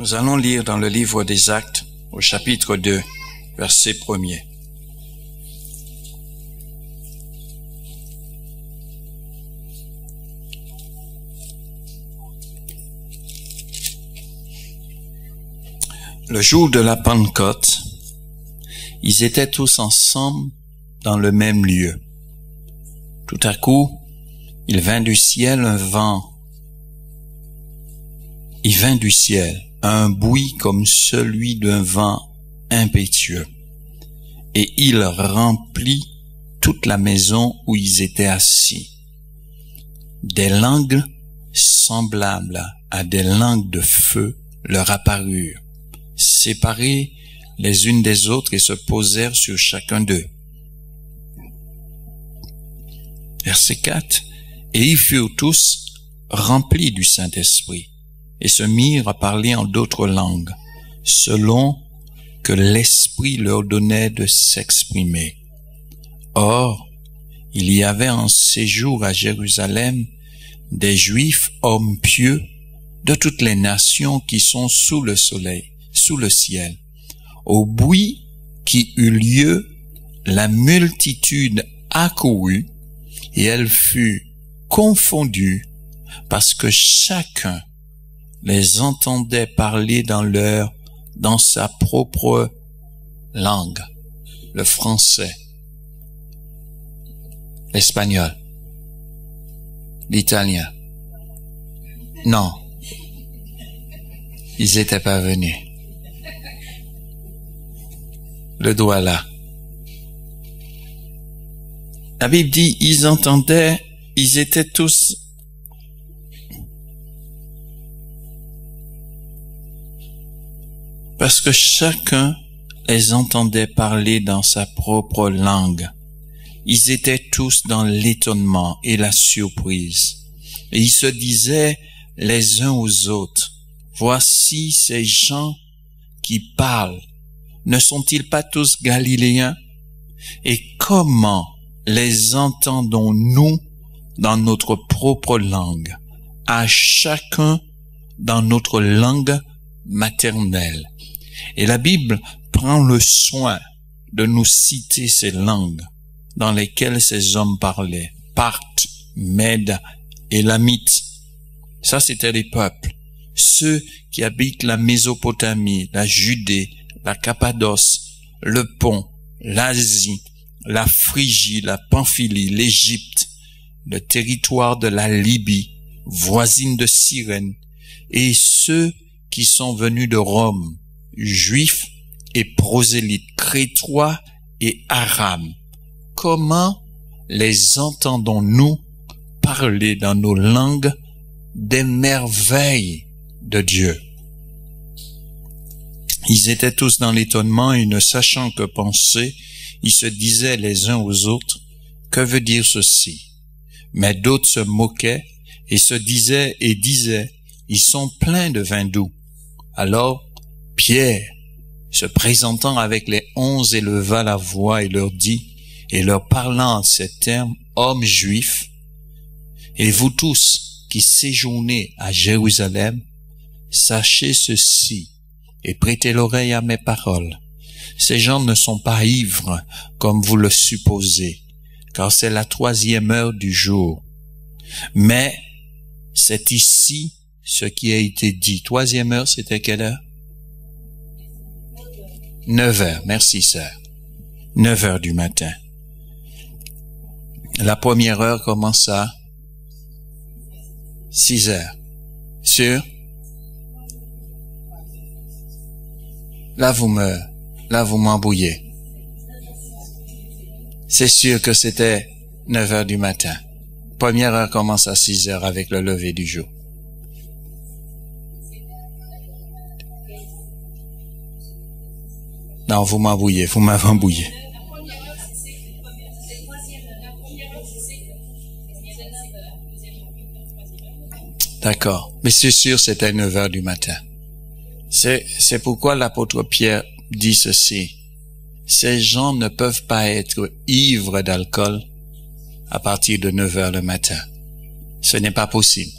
Nous allons lire dans le livre des Actes, au chapitre 2, verset 1er. Le jour de la Pentecôte, ils étaient tous ensemble dans le même lieu. Tout à coup, il vint du ciel un vent. Il vint du ciel un bruit comme celui d'un vent impétueux, et il remplit toute la maison où ils étaient assis. Des langues semblables à des langues de feu leur apparurent, séparées les unes des autres, et se posèrent sur chacun d'eux. Verset 4. Et ils furent tous remplis du Saint-Esprit, et se mirent à parler en d'autres langues, selon que l'Esprit leur donnait de s'exprimer. Or, il y avait en séjour à Jérusalem des Juifs, hommes pieux, de toutes les nations qui sont sous le soleil, sous le ciel. Au bruit qui eut lieu, la multitude accourut, et elle fut confondue, parce que chacun les entendait parler dans sa propre langue, le français, l'espagnol, l'italien. Non, ils étaient pas venus. Le doigt là. La Bible dit, ils entendaient, ils étaient tous parce que chacun les entendait parler dans sa propre langue. Ils étaient tous dans l'étonnement et la surprise. Et ils se disaient les uns aux autres, voici ces gens qui parlent. Ne sont-ils pas tous Galiléens? Et comment les entendons-nous dans notre propre langue, à chacun dans notre langue maternelle? Et la Bible prend le soin de nous citer ces langues dans lesquelles ces hommes parlaient. Parthes, Mèdes, Élamites. Ça, c'était les peuples. Ceux qui habitent la Mésopotamie, la Judée, la Cappadoce, le Pont, l'Asie, la Phrygie, la Pamphylie, l'Égypte, le territoire de la Libye, voisine de Cyrène, et ceux qui sont venus de Rome, juifs et prosélytes, crétois et arabes. Comment les entendons-nous parler dans nos langues des merveilles de Dieu? Ils étaient tous dans l'étonnement et ne sachant que penser, ils se disaient les uns aux autres, que veut dire ceci? Mais d'autres se moquaient et se disaient et disaient, ils sont pleins de vin doux. Alors, Pierre, se présentant avec les 11, éleva la voix et leur dit, et leur parlant en ces termes, hommes juifs, et vous tous qui séjournez à Jérusalem, sachez ceci, et prêtez l'oreille à mes paroles. Ces gens ne sont pas ivres, comme vous le supposez, car c'est la 3e heure du jour. Mais c'est ici ce qui a été dit. 3e heure, c'était quelle heure? 9 heures, merci sœur. 9 heures du matin. La première heure commence à 6 heures. Sûr? Là, vous m'embrouillez. C'est sûr que c'était 9 heures du matin. Première heure commence à 6 heures avec le lever du jour. Non, vous m'embrouillez, vous m'avez embrouillé. D'accord. Mais c'est sûr, c'était 9 heures du matin. C'est pourquoi l'apôtre Pierre dit ceci. Ces gens ne peuvent pas être ivres d'alcool à partir de 9 heures le matin. Ce n'est pas possible.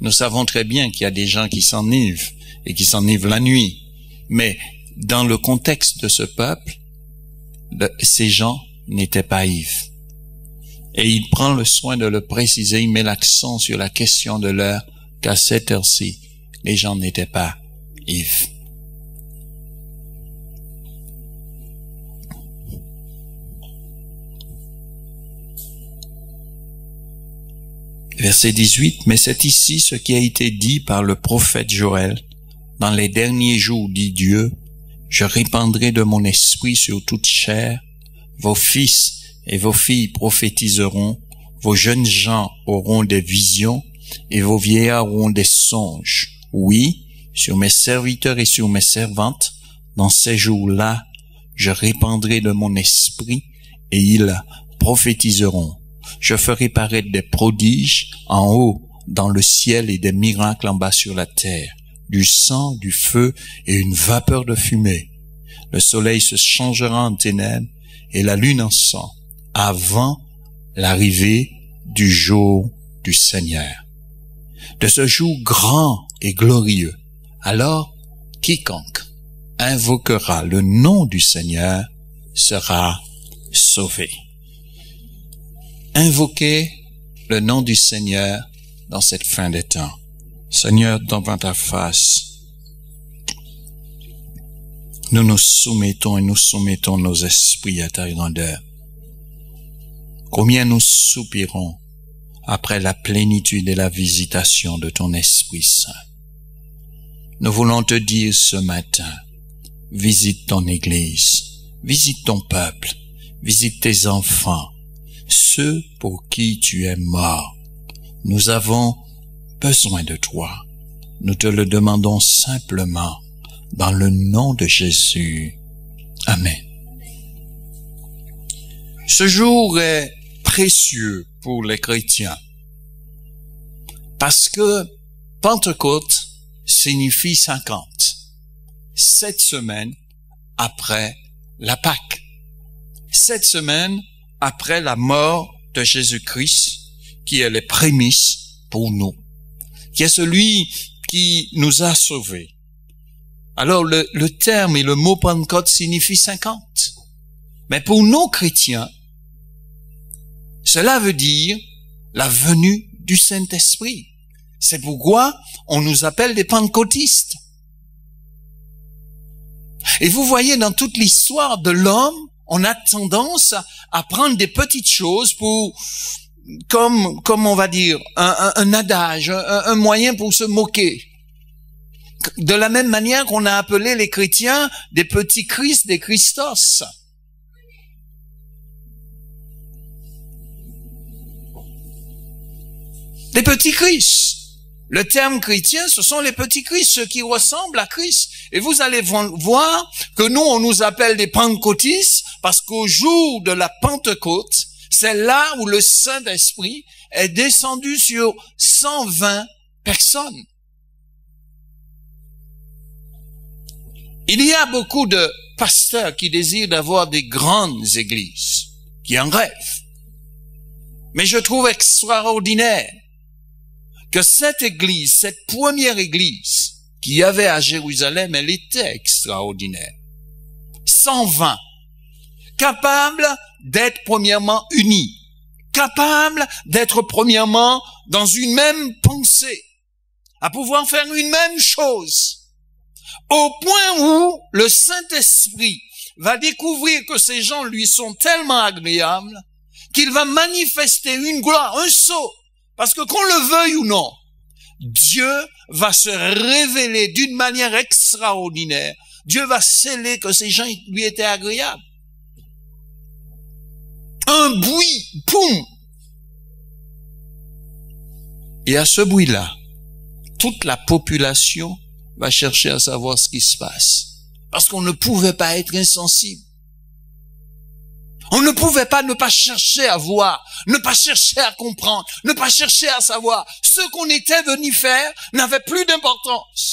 Nous savons très bien qu'il y a des gens qui s'enivrent et qui s'enivrent la nuit. Mais dans le contexte de ce peuple, ces gens n'étaient pas ivres. Et il prend le soin de le préciser, il met l'accent sur la question de l'heure, qu'à cette heure-ci, les gens n'étaient pas ivres. Verset 18, mais c'est ici ce qui a été dit par le prophète Joël. Dans les derniers jours, dit Dieu, je répandrai de mon esprit sur toute chair. Vos fils et vos filles prophétiseront. Vos jeunes gens auront des visions et vos vieillards auront des songes. Oui, sur mes serviteurs et sur mes servantes, dans ces jours-là, je répandrai de mon esprit et ils prophétiseront. Je ferai paraître des prodiges en haut dans le ciel et des miracles en bas sur la terre, du sang, du feu et une vapeur de fumée. Le soleil se changera en ténèbres et la lune en sang avant l'arrivée du jour du Seigneur. De ce jour grand et glorieux, alors quiconque invoquera le nom du Seigneur sera sauvé. Invoquez le nom du Seigneur dans cette fin des temps. Seigneur, devant ta face, nous nous soumettons et nous soumettons nos esprits à ta grandeur. Combien nous soupirons après la plénitude et la visitation de ton Esprit Saint. Nous voulons te dire ce matin, visite ton Église, visite ton peuple, visite tes enfants, ceux pour qui tu es mort. Nous avons besoin de toi. Nous te le demandons simplement dans le nom de Jésus. Amen. Ce jour est précieux pour les chrétiens parce que Pentecôte signifie 50. 7 semaines après la Pâque. 7 semaines après la mort de Jésus-Christ, qui est les prémices pour nous, qui est celui qui nous a sauvés. Alors le terme et le mot Pentecôte signifie 50. Mais pour nos chrétiens, cela veut dire la venue du Saint-Esprit. C'est pourquoi on nous appelle des pentecôtistes. Et vous voyez, dans toute l'histoire de l'homme, on a tendance à prendre des petites choses pour, comme on va dire, un adage, un moyen pour se moquer. De la même manière qu'on a appelé les chrétiens des petits Christ, des Christos. Des petits Christ. Le terme chrétien, ce sont les petits Christ, ceux qui ressemblent à Christ. Et vous allez voir que nous, on nous appelle des pentecôtistes parce qu'au jour de la Pentecôte, c'est là où le Saint-Esprit est descendu sur 120 personnes. Il y a beaucoup de pasteurs qui désirent d'avoir des grandes églises, qui en rêvent. Mais je trouve extraordinaire que cette église, cette première église qu'il y avait à Jérusalem, elle était extraordinaire. 120. Capable d'être premièrement unis. Capable d'être premièrement dans une même pensée. À pouvoir faire une même chose. Au point où le Saint-Esprit va découvrir que ces gens lui sont tellement agréables qu'il va manifester une gloire, un sceau. Parce que qu'on le veuille ou non, Dieu va se révéler d'une manière extraordinaire. Dieu va sceller que ces gens lui étaient agréables. Un bruit, boum! Et à ce bruit-là, toute la population va chercher à savoir ce qui se passe. Parce qu'on ne pouvait pas être insensible. On ne pouvait pas ne pas chercher à voir, ne pas chercher à comprendre, ne pas chercher à savoir. Ce qu'on était venu faire n'avait plus d'importance.